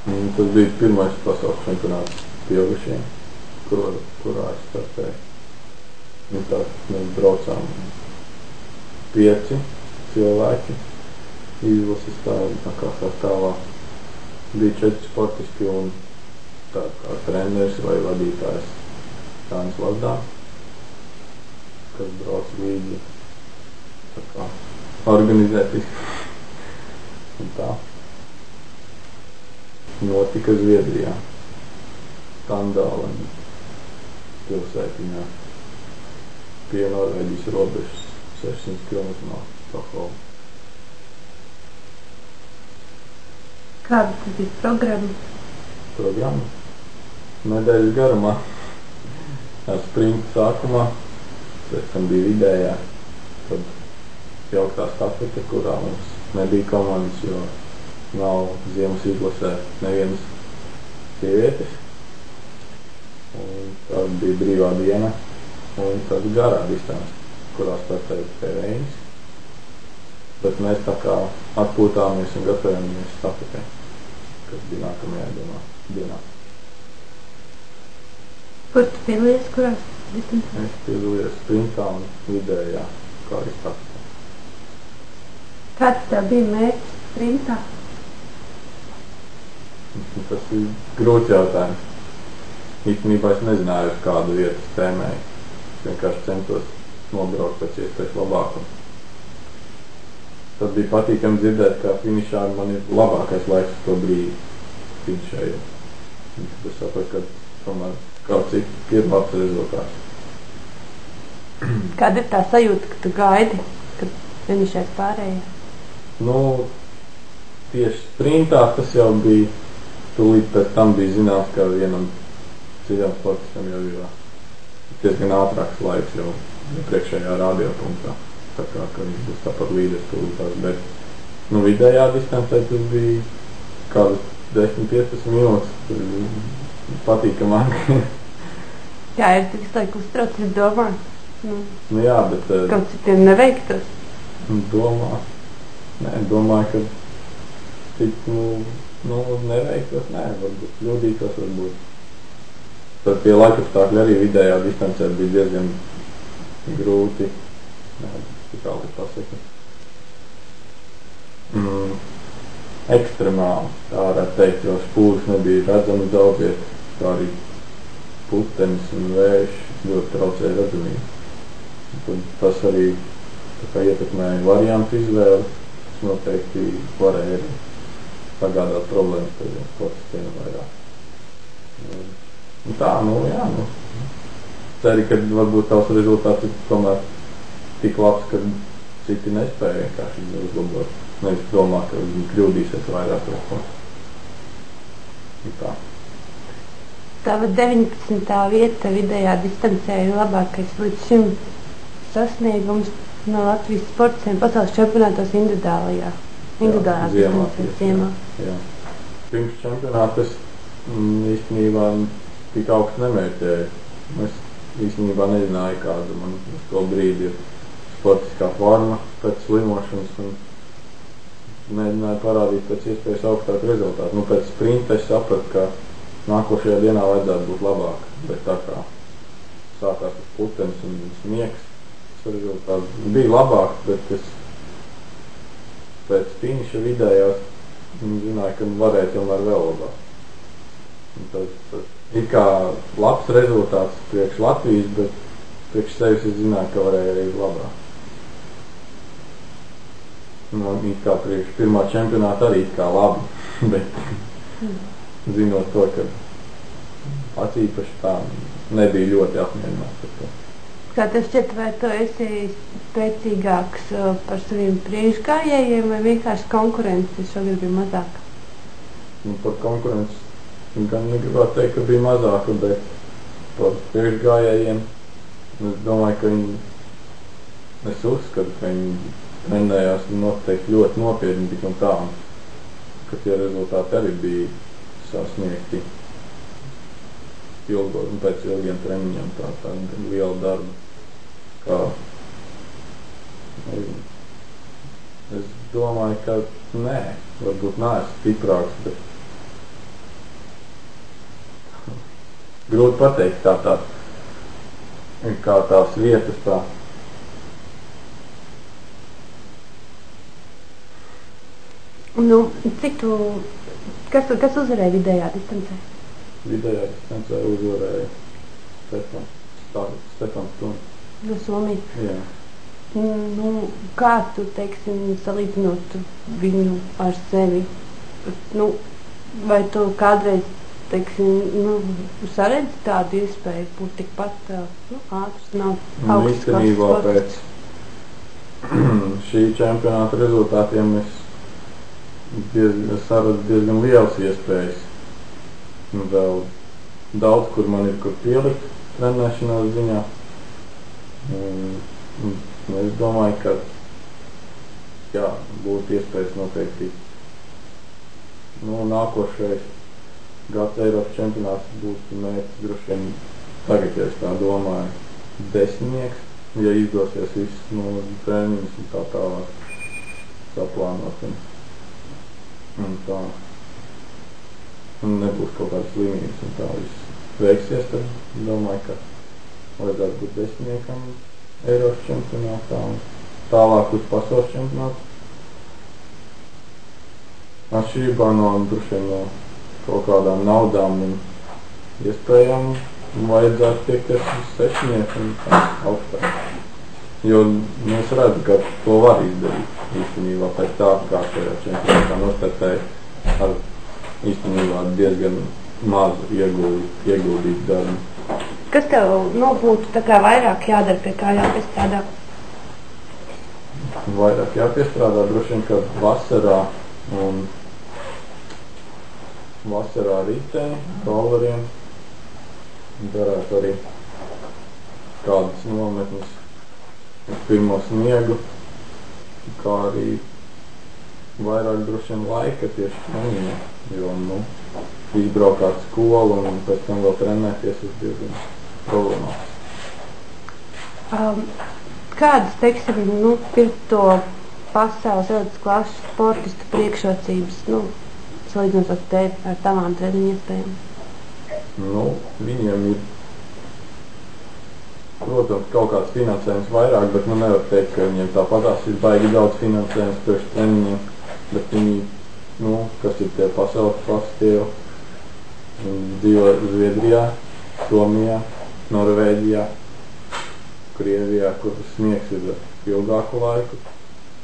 Tas bija pirmais pasaules čempionāts pieaugušiem, kurā es startēju. Mēs braucām 5 cilvēki izlases sastāvā. Bija 4 sportisti un tā kā treneris vai vadītājs Jānis Lazdā, kas brauc līdzi tā kā organizēt un tā. Notika Zviedrijā, Tandālen pilsētiņā, pie Norvēģijas robežas 600 km no Stokholmas. Kāda tad bija programma? Programma? Nedēļas garumā. Ar sprintu sākumā, pēc tam bija vidējā, tad jauktā stafete, kurā mums nebija komandas, jo nav ziemas izlasē nevienas sievietes. Un tad bija brīvā diena, un tad garā distance, kurā startēja pie Reinis. Bet mēs tā kā atpūtāmies un gatavojamies stafetē, kas bija nākamajā dienā. Kur tu piedalījies, kurās distancē? Es piedalījos sprintā un vidējā, kā arī stafetē. Kāds tev bija mērķis sprintā? Tas ir grūts jautājums. Īstenībā es nezināju, uz kādu vietu tēmēju. Es vienkārši centos nobraukt pēc iespējas labāk. Tad bija patīkami dzirdēt, kā finišā man ir labākais laiks uz to brīdi finišēju. Es saprotu, ka tomēr kaut cik ir labs rezultāts. Kāda ir tā sajūta, ka tu gaidi, kad finišēs pārējie? Tieši sprintā tas jau bija, tūlīt pēc tam bija zināms, ka vienam citam sportistam jau ir diezgan ātrāks laiks jau priekšējā radiopunktā. Tā kā, ka viņš būs tāpat līderis tūlītās, bet vidējā distancē tas bija kādas 10-15 minūtes, tur patīkamāk. Jā, ir visu laiku uztraucies domā. Jā, bet... Kaut citiem neveiktos? Domāju, ka cik, neveiktos, varbūt kļūdītos, varbūt. Tad pie laikapstākļi arī vidējā distancē bija diezgan grūti. Kā lai pasaka. Ekstremāli, tā varētu teikt, jo spūles nebija redzami daudz vietu, kā arī putenis un vējš ļoti traucēja redzamību. Tad tas arī ietekmēja variantu izvēli, kas noteikti varēja sagādāt problēmas tādiem sportistiem vairāk. Ceri, ka varbūt tavs rezultāts ir tomēr tik labs, ka citi nespēja vienkārši uzlabot. Nevis domā, ka viņi kļūdīsies vairāk vai ko. Tava 19. vieta vidējā distancē ir labākais līdz šim sasniegums no Latvijas sportistiem pasaules čempionātos individuālajā distancē ziemā. Jā. Pirms čempionāta es īstenībā tik augstu nemērķēju. Es īstenībā nezināju, kāda man uz to brīdi ir sportiskā forma pēc slimošanas un mēģināju parādīt pēc iespējas augstāku rezultātu. Pēc sprinta es sapratu, ka nākošajā dienā vajadzētu būt labāk, bet tā kā sākās tas putenis un sniegs, tas rezultāts bija labāks, bet es pēc finiša vidējās zināju, ka varēja tomēr vēl labāk. Tas ir kā labs rezultāts priekš Latvijas, bet priekš sevis es zināju, ka varēja arī labāk. It kā priekš pirmā čempionāta arī it kā labi, bet zinot to, ka pats īpaši tā nebija ļoti apmierināts par to. Kā tev šķiet, vai tu esi spēcīgāks par saviem priekšgājējiem vai vienkārši konkurence šogad bija mazāka? Par konkurenci gan negribētu teikt, ka bija mazāka, bet par priekšgājējiem es domāju, ka es uzskatu, ka viņi trenējās noteikti ļoti nopietni tik un tā, ka tie rezultāti arī bija sasniegti pēc ilgiem treniņiem, tā liela darba. Es domāju, ka nē, varbūt neesmu stiprāks, bet grūti pateikt, kā tās vietas tā. Nu, kas uzvarēja vidējā distancē? Vidējā distancē uzvarēja Stefans Tuns. No Somijas? Jā. Nu, kā tu, teiksim, salīdzinot viņu ar sevi? Nu, vai tu kādreiz, teiksim, saredzi tādu iespēju būt tikpat ātrs, nav augsts Īstenībā pēc šī čempionāta rezultātiem es saredzu diezgan lielas iespējas. Vēl daudz, kur man ir kur pielikt trenēšanās ziņā. Es domāju, ka jā, būtu iespējas noteikti. Nākošais gads Eiropas čempionāts būtu mērķis droši vien tagad, ja es tā domāju, 10, ja izdosies viss treniņus un tā tālāk saplānot un tā. Un nebūs kaut kādas slimības un tā viss veiksies, tad domāju, ka vajadzētu būt 10 Eiropas čempionātā un tālāk uz pasaules čempionātu. Atšķirībā no kaut kādām naudām un iespējām vajadzētu tiekties uz 6 un augstāk. Jo es redzu, ka to var izdarīt īstenībā pēc tā kārtējā čempionātā nostartēja ar īstenībā diezgan mazu ieguldīt darbu. Kas tev būtu tā kā vairāk jādara, pie kā jāpiestrādā? Vairāk jāpiestrādā droši vien, ka vasarā riteni, rolleriem, darētu arī kādas nometnes uz pirmo sniegu, kā arī vairāk droši vien laika tieši treniņiem, jo izbraukāt skolu un pēc tam vēl trenēties uz diezgan problemātiski. Kādas, teiksim, ir to pasaules elites klases sportistu priekšrocības, salīdzinot ar tevi, ar tavām treniņu iespējām? Viņiem ir, protams, kaut kāds finansējums vairāk, bet nevar teikt, ka viņiem tāpatās ir baigi daudz finansējums priekš treniņiem, bet viņi, kas ir tie pasaules klases, tie dzīvo Zviedrijā, Somijā, Norvēģijā, Krievijā, kur sniegs ir ilgāku laiku.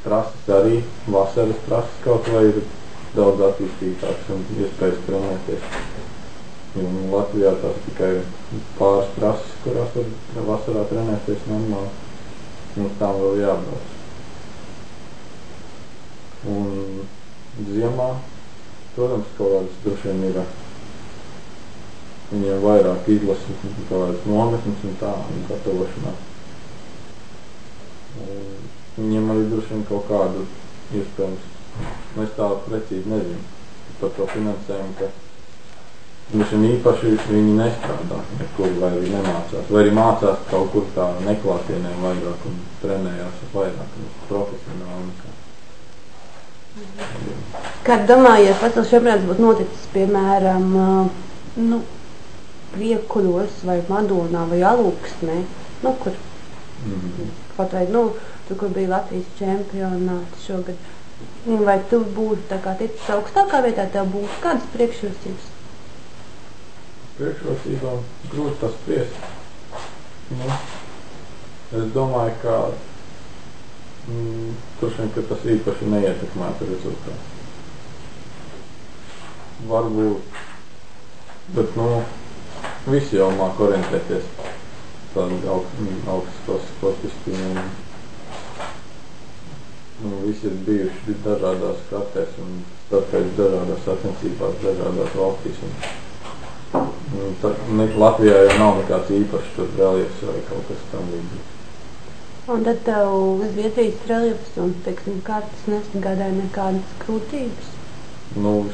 Trases arī, vasaras trases kaut vai ir daudz attīstītāks un iespējas trenēties. Latvijā tās tikai pāris trases, kurās var vasarā trenēties normāli. Mums tām vēl jābrauc. Un ziemā, protams, kaut kādas droši vien ir viņiem vairāk izlases, kaut kādas nometnes un tā, un gatavošanās. Viņiem arī droši vien kaut kādu iespējams, es tā precīzi nezinu par to finansējumu, ka droši vien īpaši viņi nestrādā nekur vai arī nemācās, vai arī mācās kaut kur tā neklātienē vairāk un trenējās vairāk un profesionāli. Kā domājiet, pasaules čempionāts būtu noticis, piemēram, Priekuļos vai Madonā vai Alūksnē, kur kaut vai, tur, kur bija Latvijas čempionāti šogad, vai tu būtu tā kā ticis augstākā vietā, tev būtu kādas priekšrocības? Priekšrocībām grūti tas spriest. Es domāju, ka ka tas īpaši neietekmētu rezultātu. Varbūt, bet visi jau māk orientēties tādi augstos sportisti. Visi ir bijuši dažādās kartēs un starpēc dažādās sacensībās, dažādās valstīs. Latvijā jau nav nekāds īpašs tur reliefs vai kaut kas tam līdzīgs. Un tad tev Zviedrijas reliefs un, teiksim, kartas nesagādāja nekādas grūtības?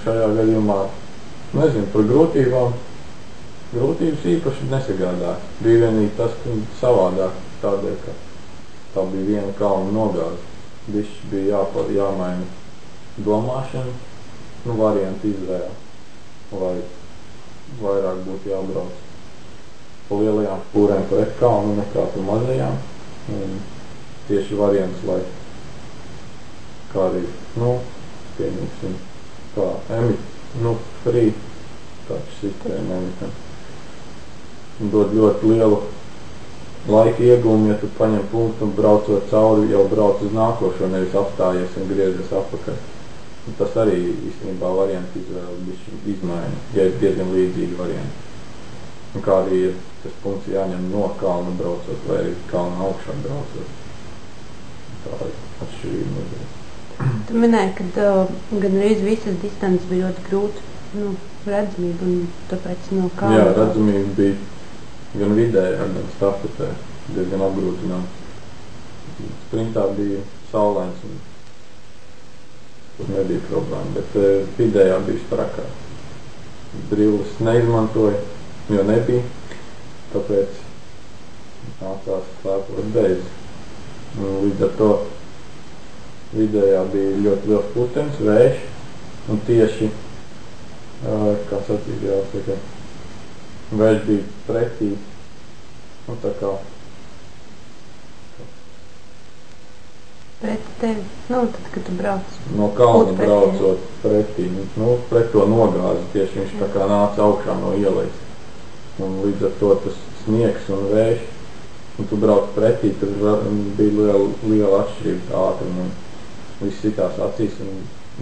Šajā gadījumā, nezinu, par grūtībām. Grūtības īpaši nesagādāja. Bija vienīgi tas, ka savādāk tādēļ, ka tā bija viena kalna nogāze. Bišķi bija jāmaina domāšana, variantu izvēle, lai vairāk būtu jābrauc pa lielajām spūrēm pret kalnu nekā pa mazajām. Un tieši variants, lai kā arī, pieņemsim, kā free touch sistēma emitam. Dod ļoti lielu laika ieguvumu, ja tu paņem punktu un braucot cauri, jau brauc uz nākošo, nevis apstājies un griezies atpakaļ. Un tas arī īstenībā variantu izvēli izmaina, ja ir diezgan līdzīgi varianti. Un kā arī ir tas punkts jāņem no kalna braucot vai arī kalna augšā braucot. Tā ir atšķirība mazliet. Tu minēji, ka gan reiz visas distances bija ļoti grūti redzamība un tāpēc no kalna. Jā, redzamība bija gan vidējā, gan stafetē diezgan apgrūtināta. Sprintā bija saulains un tur nebija problēma, bet vidējā bija strakā. Brilles neizmantoja, jo nebija, tāpēc nācās slēpot beidz. Līdz ar to vidējā bija ļoti liels putenis, vējš, un tieši, kā sacīt, jāsaka, vējš bija pretī, un tā kā pret tevi, tad, kad tu brauc. No kalna braucot pretī, pret to nogāzi tieši viņš tā kā nāca augšā no ielejas. Un līdz ar to tas sniegs un vējš, un tu brauc pretī, tad bija liela atšķirība ātruma un viss sitās acīs un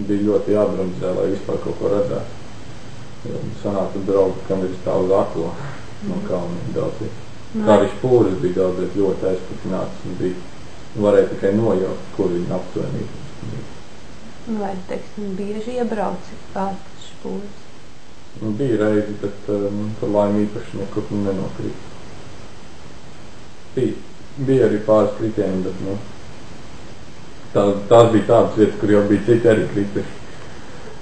bija ļoti jābremzē, lai vispār kaut ko redzētu. Jo sanāk, tu brauc, kam ir tā uz aklo no kalna daudz. Kā arī špūris bija daudz ļoti aizputināts un varēja tikai nojaukt, kur viņa aptuvenība. Vai, teiksim, bieži iebrauci ārpus špūris? Bija reizi, bet par laimi īpaši nekur nenokrīt. Bija arī pāris kritieni, bet tās bija tādas vietas, kur jau bija citi arī krituši.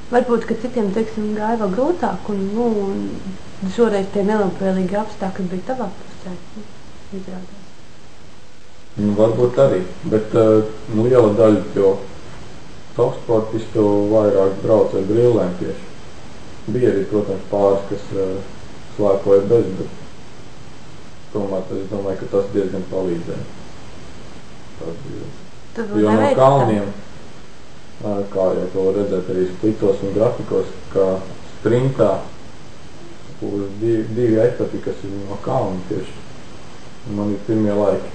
Varbūt, ka citiem, teiksim, gāja vēl grūtāk un šoreiz tie nelabvēlīgi apstākļi bija tavā pusē, izrādās. Varbūt arī, bet liela daļa jau topsportistu vairāk brauc ar brillēm tieši. Bija arī, protams, pāris, kas slēpoja bez, bet tomēr es domāju, ka tas diezgan palīdzēja. Jo no kalniem, kā jau to redzēt arī splitos un grafikos, kā sprintā uz divi etapi, kas ir no kalna tieši. Man ir pirmie laiki.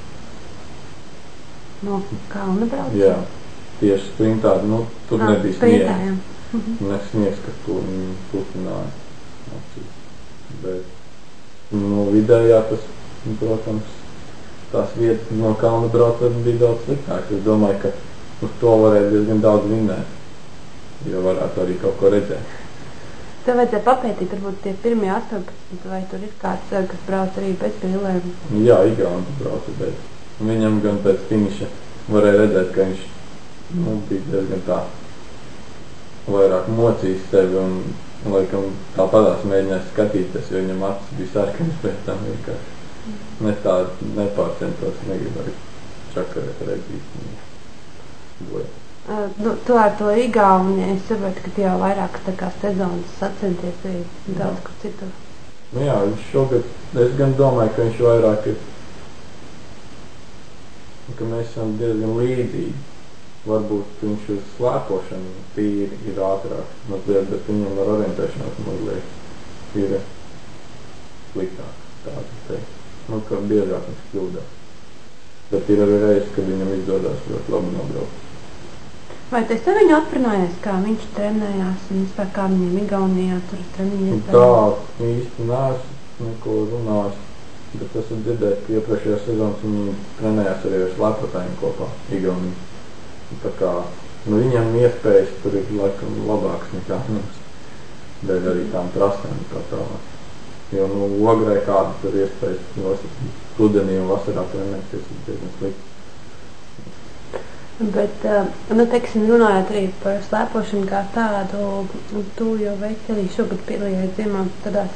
No kalna brauc? Jā, tieši sprintā, tur nebija sniegs. Nesniegs, kas tur putināja. Bet vidējā tas, protams, tās vietas no kalna braucot bija daudz sliktāk. Es domāju, ka uz to varēja diezgan daudz vinnēt, jo varētu arī kaut ko redzēt. Tev vajadzēja papētīt, varbūt tie pirmie 18, vai tur ir kāds, kas brauc arī bez brillēm? Jā, Igaunis brauca bez. Viņam gan pēc finiša varēja redzēt, ka viņš bija diezgan tā vairāk mocījis sevi un laikam tāpatās mēģināja skatīties, jo viņam acis bija sarkanis pēc tam vienkārši. Nepārcentos, negribu arī čakarēt redzīt. Tu ar to Igauni, es saprotu, ka jau vairāk tā kā sezonas sacenties arī daudz kur citur. Jā, viņš šogad, es gan domāju, ka viņš vairāk ir, ka mēs esam diezgan līdzīgi. Varbūt viņš uz slēpošanu tīri ir ātrāk mazliet, bet viņam ar orientēšanos mazliet ir sliktāk, tādu teikt. Ka biežāk viņš kļūdās. Bet ir arī reizes, kad viņam izdodas ļoti labi nobraukt. Vai tu esi viņu aprunājies, kā viņš trenējās un vispār kā viņam Igaunijā tur treniņas? Tā īsti neesmu neko runājis, bet esmu dzirdējis, ka iepriekšējā sezonas viņi trenējās arī ar slēpotājiem kopā Igaunijā. Tā kā viņam iespējas tur ir laikam labāks nekā mums, dēļ arī tām trasēm tā tālāk. Jo Ograi kāda tur iespējas rudenī un vasarā trenēties ir diezgan slikti. Bet, teiksim, runājot arī par slēpošanu kā tādu, tu jau veici arī šogad piedalījies ziemā tādās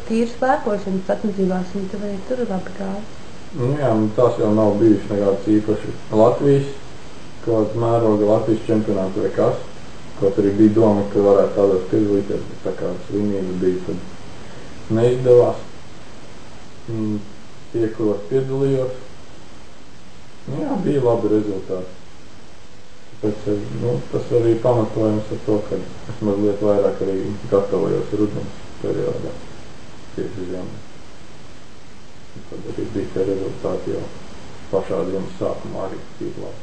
tīri slēpošanas sacensībās, un tev arī tur labi gājas. Jā, tās jau nav bijuši nekāds īpaši Latvijas, kaut mēroga Latvijas čempionātu vai kas, kaut arī bija doma, ka varētu tādos piedalīties, bet tā kā slimība bija, tad neizdevās. tie, kuros piedalījos, jā, bija labi rezultāti. Tāpēc, tas arī pamatojums ar to, ka es mazliet vairāk arī gatavojos rudens periodā tieši ziemē. Tad arī bija tie rezultāti jau pašā ziemas sākumā arī bija labi.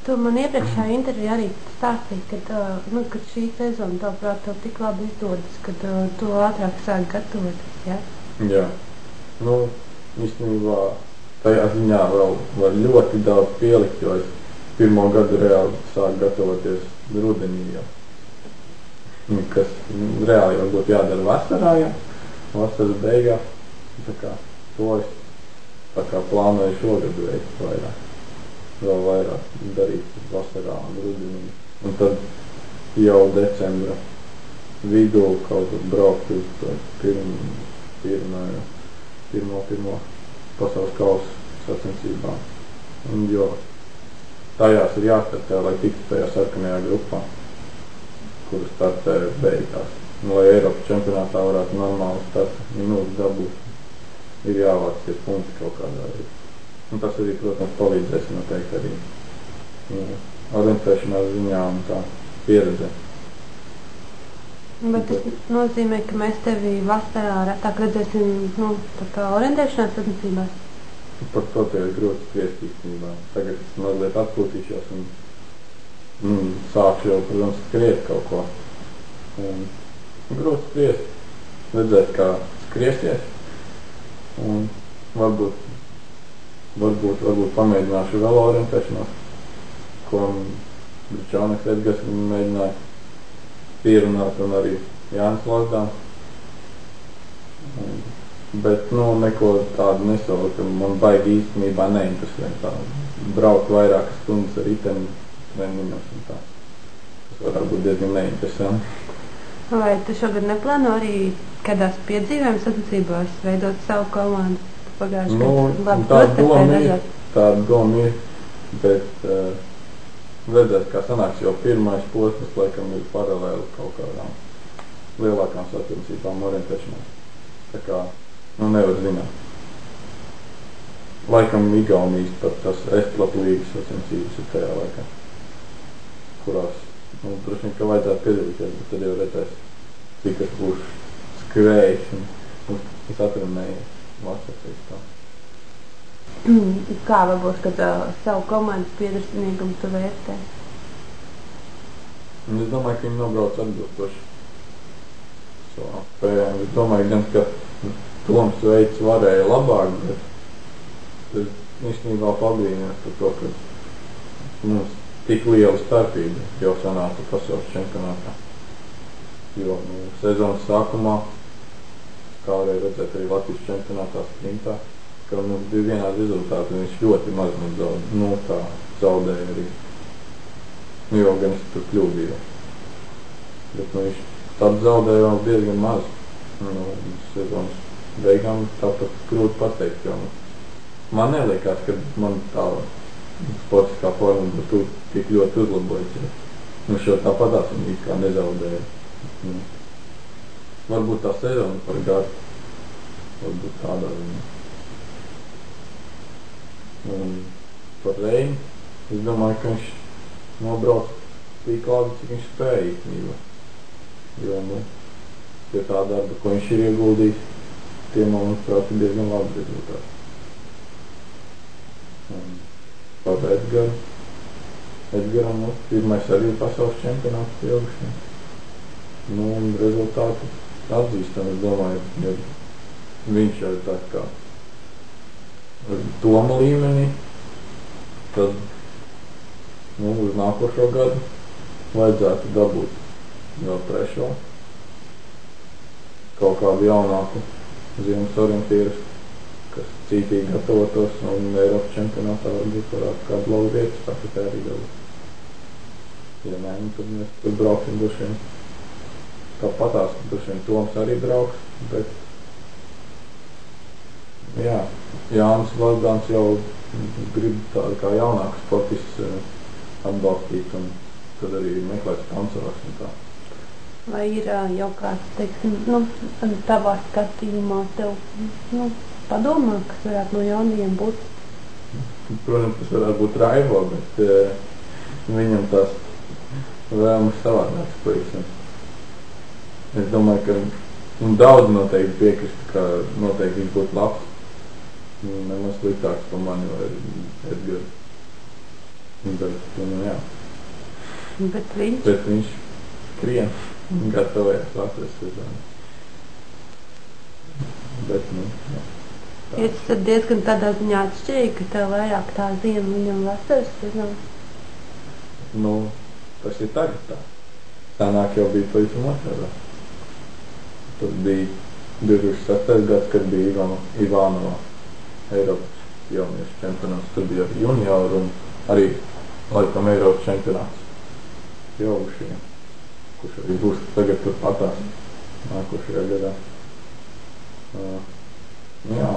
Tu man iepriekšējā intervijā arī stāstīji, kad šī sezona, tavuprāt, tev tik labi izdodas, kad tu ātrāk sāki gatavoties, ja? Jā. Īstenībā tajā ziņā vēl ļoti daudz pielikt, jo es pirmo gadu reāli sāku gatavoties rudenī jau. Kas reāli jau būtu jādara vasarā, ja? Vasaras beigās. To es plānoju šogad veikt vairāk. Vēl vairāk darīt vasarā un rudenī. Un tad jau decembra vidū kaut kur braukt uz to pirmo pasaules kausa sacensībām. Jo tajās ir jāstartē, lai tiktu tajā sarkanajā grupā, kuru startē beigās. Lai Eiropas čempionātā varētu normāli starta minūtes dabūt, ir jāvāc tie punkti kaut kādā veidā. Un tas arī, protams, palīdzēs noteikti arī orientēšanās ziņā un tā pieredze. Bet tas nozīmē, ka mēs tevi vasarā retāk redzēsim, tā kā orientēšanās sacensībās? Par to tev ir grūti spriest īstenībā. Tagad es mazliet atpūtīšos un sākšu jau, protams, skriet kaut ko. Un grūti spriest, redzēt, kā skriesies. Un varbūt pamēģināšu vēl orientēšanos, ko Bričāneks Edgars mēģināja pierunāt un arī Jānis Lozdāns. Bet, neko tādu nesavu, man baigi īstenībā neinteresē tā. Braukt vairākas stundas ar riteni treniņos un tā. Tas varētu būt diezgan neinteresanti. Vai tu šogad neplāno arī kādās piedzīvēm sacensībās veidot savu komandu? Tāda doma ir, bet redzēt, kā sanāks, jo pirmais posms, laikam, ir paralēli kaut kādām lielākām sacensībām orientēšanās. Tā kā, nevar zināt. Laikam Igaunijas pat tas Estlatlīgas sacensības ir tajā laikā, kurās, droši vien, ka vajadzētu piedalīties, bet tad jau redzēs, cik es būšu skrējis un es atrenēju vasarīs tā. Kā varbūt, kad savu komandas piedarsinīgumu tu vērtē? Es domāju, ka viņi nobrauc atbilstoši savām spējām. Es domāju, gan, ka Toms veids varēja labāk, bet es īstenībā pabrīnījos par to, ka mums tik liela starpība jau sanāca pasaules čempionātā. Jo sezonas sākumā, kā varēja redzēt arī Latvijas čempionātā sprintā, ka mums bija vienādi rezultāti, un viņš ļoti maz zaudēja arī. Jo gan es tur kļūdīju. Bet viņš tad zaudēja vēl diezgan maz. Sezonas beigām tāpat grūti pateikt, jo man nelikās, ka man tā sportiskā forma būtu tik ļoti uzlabojusies. Šo tāpatās viņi kā nezaudēja. Varbūt tā sezona par garu. Varbūt tādā ziņā. Un par Reini, es domāju, ka viņš nobrauc tik labi, cik viņš spēja īstenībā. Jo, pie tā darba, ko viņš ir ieguldījis, tie, manuprāt, ir diezgan labi rezultāti. Par Edgaru. Edgaram, pirmais arī pasaules čempionāts ilgušiem. Un rezultāti atzīstam, es domāju, ja viņš jau ir tā kā Toma līmenī, tad uz nākošo gadu vajadzētu dabūt vēl trešo, kaut kādu jaunāku ziemas orientierus, kas cītīgi gatavotos un Eiropas čempionātā varbūt varētu kādu labu vietu tāpēc arī dabūt. Ja nē, tad mēs tur brauksim droši vien. Tāpatās, droši vien Toms arī brauks, bet jā, Jānis Lozdāns jau grib tādu kā jaunāku sportistu atbalstīt un tad arī meklēt sponsorus un tā. Vai ir jau kāds, teiksim, tavā skatījumā tev, padomā, kas varētu no jaunajiem būt? Protams, tas varētu būt Raivo, bet viņam tās vēlmes savādākas pavisam. Es domāju, ka daudz noteikti piekrist, ka noteikti viņš būtu labs. Nemaz sliktāks par mani vai Edgars. Bet, jā. Bet viņš? Bet viņš skrien un gatavojas Latvijas sezonu. Bet, jā. Ja tas tad diezgan tādā ziņā atšķirīgi, ka tev vairāk tā ziema viņam vasaras sezona? Tas ir tagad tā. Senāk jau bija pavisam otrādā. Tas bija 2006. gads, kad bija Ivanova Eiropas jauniešu čempionāts. Tur bija arī junioru un arī laikam Eiropas čempionāts jaunušiem, kurš arī būs tagad tur patās nākošajā gadā. Jā,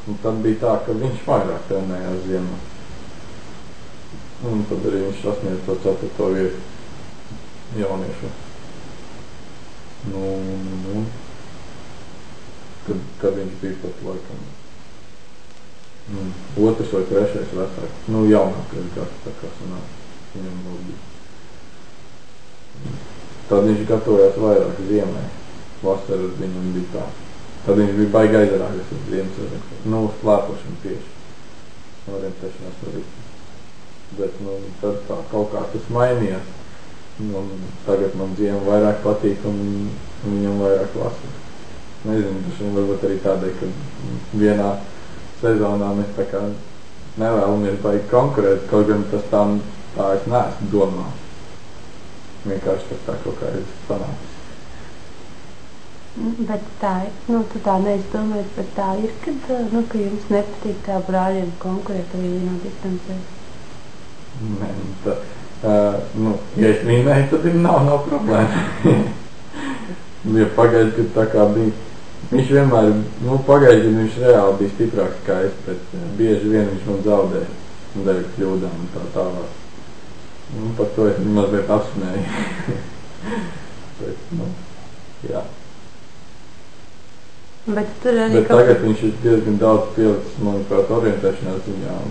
un tad bija tā, ka viņš vairāk trenējās ziemā. Un tad arī viņš sasniedz to 4. vietu jauniešu. Kad viņš bija pat laikam 2. vai 3. vecāks. Jaunākais gads, tā kā sanāk. Viņam vēl bija. Tad viņš gatavojās vairāk ziemē. Vasarā viņam bija tā. Tad viņš bija baigi aizrāgās uz ziemas. Slēpošana tieši. Orientēšanās arī. Bet, tad tā kaut kā tas mainījās. Tagad man ziema vairāk patīk un viņam vairāk vasara. Nezinu, taču varbūt arī tādēļ, ka vienā sezonā mēs tā kā nevēlamies baigi konkurēt, kaut gan tas tā es neesmu domā. Vienkārši tas tā kaut kā ir sanācis. Bet tā ir, tu tā neizdomājies, bet tā ir, ka jums nepatīk tā brāļiem konkurēt arī vienā distancē? Nē, ja es mīnēju, tad nav problēma. Ja pagājuši, kad tā kā bija, viņš vienmēr, pagājuši, kad viņš reāli bija stiprāks kā es, bet bieži vien viņš man zaudēja, dēļ kļūdām un tā tālāk. Par to es mazliet apsmēju. Bet, jā. Bet tagad viņš ir diezgan daudz pielicis, manuprāt, orientēšanās ziņā, un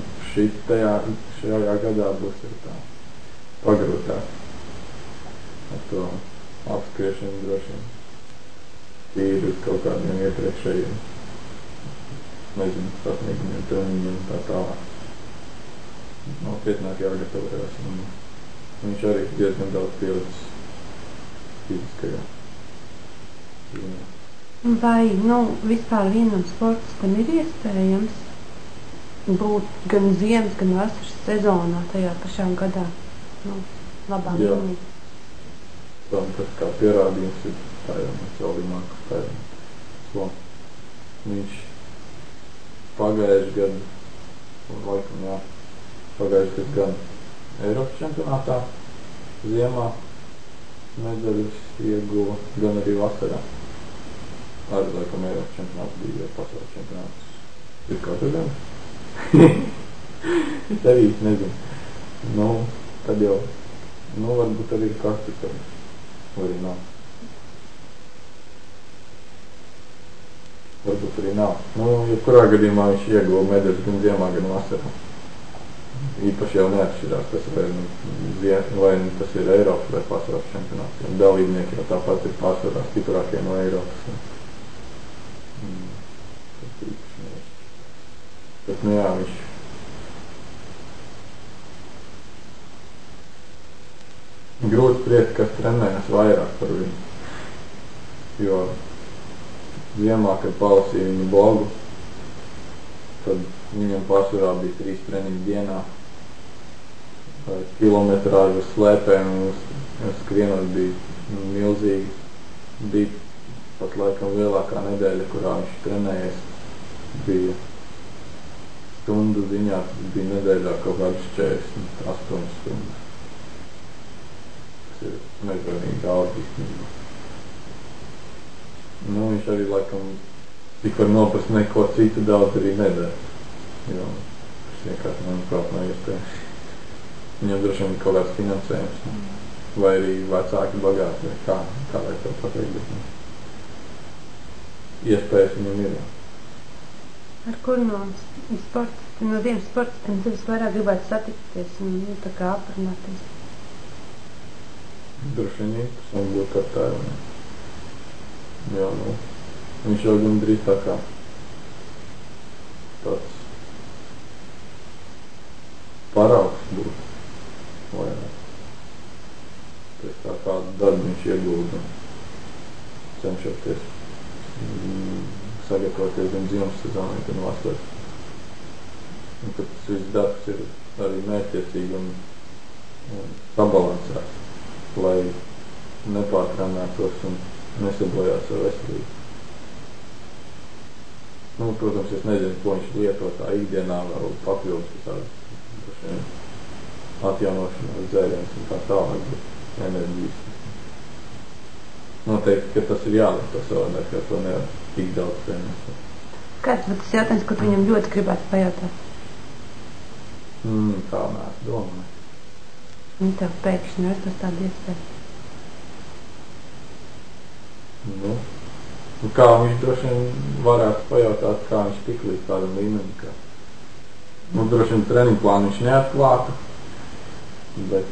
šajā gadā būs ir tā pagrūtāk ar to apskriešanu droši vien. Tīri uz kaut kādiem iepriekšējiem, nezinu, sasniegumiem, treniņiem tā tālāk. Nopietnāk jāgatavojas, un viņš arī diezgan daudz pielicis fiziskajā ziņā. Vai, vispār vienam sportistam ir iespējams būt gan ziemas, gan vasaras sezonā tajā pašā gadā? Labā līmenī. Tas kā pierādījums ir Tairons, Elvināks Tairons. Viņš pagājuši gadu, pagājuši gadu gan Eiropas čempionātā ziemā medaļas ieguva, gan arī vasarā. Arī laikam Eiropas čempionāts bija, jo pasaules čempionāts ir katru gadu. Es arī nezinu. Tad jau, varbūt arī ir katru gadu. Vai arī nav. Varbūt arī nav. Jebkurā gadījumā viņš ieguva medaļas gan ziemā, gan vasarā. Īpaši jau neatšķirās tas, vai tas ir Eiropas vai pasaules čempionāts. Dalībnieki jau tāpat ir pārsvarā stiprākie no Eiropas. Bet, jā, viņš grūti spriest, kas trenējas vairāk par viņu. Jo ziemā, kad palasīja viņu blogu, tad viņam pārsvarā bija 3 treniņu dienā. Kilometrāžu slēpēm un skrienot bija milzīgi. Bija pat laikam lielākā nedēļa, kurā viņš trenējies, bija stundu ziņā, tas bija nedēļā kaut kādas 48 stundas. Tas ir nezvanīgi daudz īstenībā. Viņš arī laikam tik var noprast neko citu daudz arī nedara. Jo tas vienkārši, manuprāt, nav iespējams. Viņam droši vien kaut kāds finansējums. Vai arī vecāki bagāti, vai kā lai to pateikt. iespējas viņam ir. Ar kur no tiem sportistiem tu visvairāk gribētu satikties un tā kā aprunāties? Droši vien interesanti būt ar tēvu. Jā, viņš jau gan drīz tā kā tāds paraugs būtu. Pēc tā kādu darbu viņš iegūda cenšoties sagatavoties gan ziemas sezonai, gan vasaras. Un tad tas viss darbs ir arī mērķtiecīgi un sabalansēts, lai nepārtrenētos un nesabojās ar veselību. Protams, es nezinu, ko viņš lieto tā ikdienā vēl papildus visādi atjaunošanās dzēriens un tā tālāk, bet enerģijas. Noteikti, ka tas ir jālieto savādāk, ka to nevar tik daudz trenēt. Kāds būtu tas jautājums, ko tu viņam ļoti gribētu pajautāt? Tā mēs domāju. Un tev pēkšņi rastos tāda iespēja. Kā viņš droši vien varētu pajautāt, kā viņš tik līdz tādam līmenim, ka droši vien treniņu plānu viņš neatklātu, bet,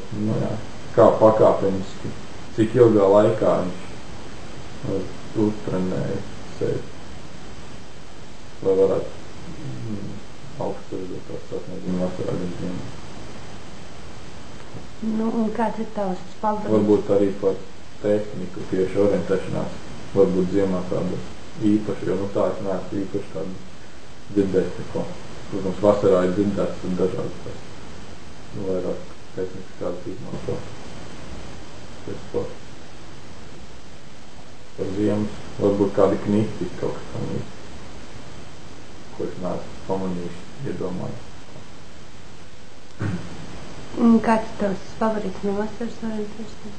kā pakāpeniski, cik ilgā laikā viņš uztrenēja sevi, lai varētu augstu rezultātu sasniegt gan vasarā, gan ziemā. Un kāds ir tavs paldies? Varbūt arī par tehniku, tieši orientēšanās, varbūt ziemā tāda īpaša, jo tā es neesmu īpaši tādu dzirdēt neko. Protams, vasarā ir dzirdēts un dažādi tas vairāk tehnikas kādas izmanto pēc sporta. Par ziemas varbūt kādi knipi kaut kas tam ir, ko es neesmu pamanījuši, iedomājis. Kāds ir tavs favorīts no vasaras orientēšanās?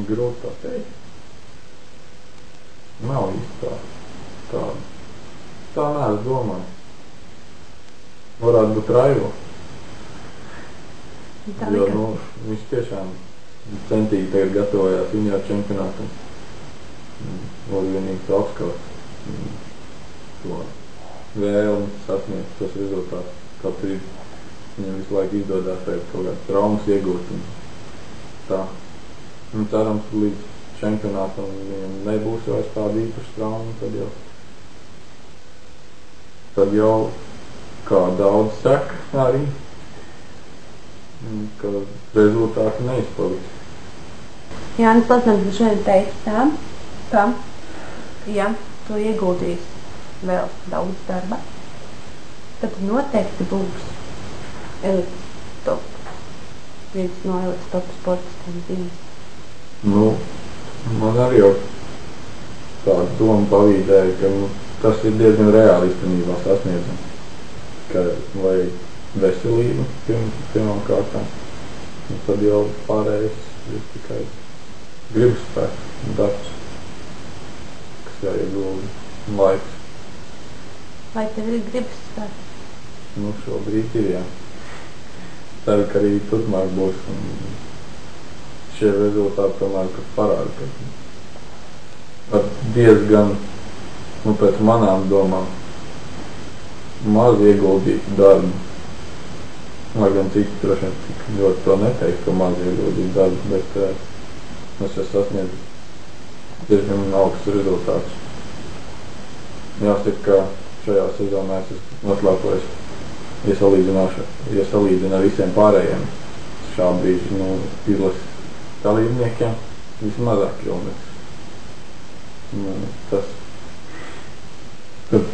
Grūti tā teikt. Nav īsti tā neesmu domājis. Varētu būt Raivo. Jo, viņš tiešām centīgi tagad gatavojās junior čempionātam. Vēl vienīgs augstskaut to vēlmi sasniegt tos rezultātus. Kaut arī viņam visu laiku izdodās tagad kaut kādas traumas iegūt un tā. Cerams, ka līdz čempionātam viņam nebūs vairs tāda īpaša trauma, tad jau kā daudz saka arī, ka rezultāti neizpaliks. Jānis Lasnams šodien teica tā, ja tu ieguldīs vēl daudz darba, tad noteikti būs elites top. Viens no elites top sportistiem ziemas. Man arī jau tāda doma pavīdēja, ka tas ir diezgan reāli īstenībā sasniedzams. Ka vai veselība pirmām kārtām, un tad jau pārējais ir tikai gribas spēks un darbs, kas jāiegulda laiks. Vai tev ir gribas spēks? Šobrīd ir, jā. Ceru, ka arī turpmāk būs un šie rezultāti tomēr, kas parāda, ka ar diezgan, pēc manām domām, maz ieguldītu darbu. Lai gan citi droši vien tik ļoti to neteikt, ka maz ieguldītu darbu, bet es esmu sasniedzis diezgan augstus rezultātus. Jāsaka, ka šajā sezonā es esmu noslēpojis, ja salīdzinu ar visiem pārējiem šā brīža izlases dalībniekiem, vismazāk kilometrus.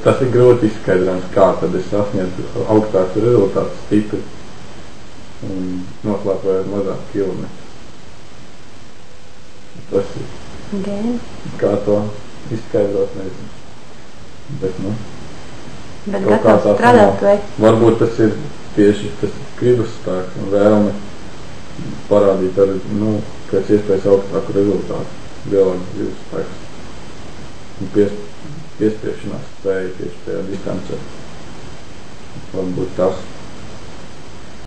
Tas ir grūti izskaidrojams, kā tad es sasniedzu augstākus rezultātus stipri un noslēpojot mazāk kilometrus. Tas ir. Kā to izskaidrot, nezinu. Bet gatavs strādāt vai? Varbūt tas ir tieši tas gribas spēks un vēlme parādīt arī, pēc iespējas augstāku rezultātu, lielāks gribas spēks un piespiešanās spēja tieši tajā distancē. Varbūt tas.